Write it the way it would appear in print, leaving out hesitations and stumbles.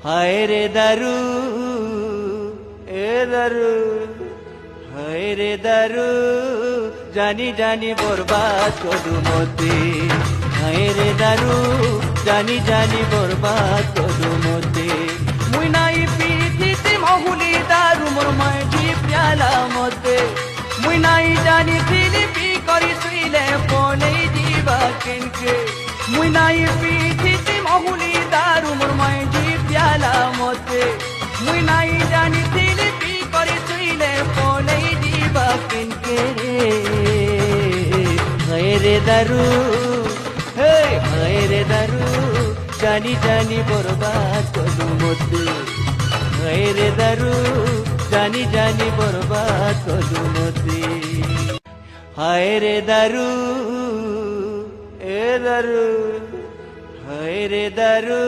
হায় রে দারু এ দারু, হায় রে দারু জানি জানি বরবাদ করু মতে, হায় রে দারু জানি জানি বরবাদ করু মতে। মুই নাই পিথিতে মহুলি দারু মোর মাঝি প্যালা মতে, মুই নাই জানি ফিলিপি করি শুইলে পলে দিবা কেনকে। মুই নাই পিথিতে মহুলি দারু মোর মাঝি প্যালা মতে, মুই নাই জানি ফিলিপি করি শুইলে পলে দিবা কেনকে রে। হায় রে দারু হে হায় রে দারু জানি জানি বরবাদ করু মতে, হায় রে দারু জানি জানি বরবাদ করু মতে। হায় রে দারু এ দারু, হায় রে দারু।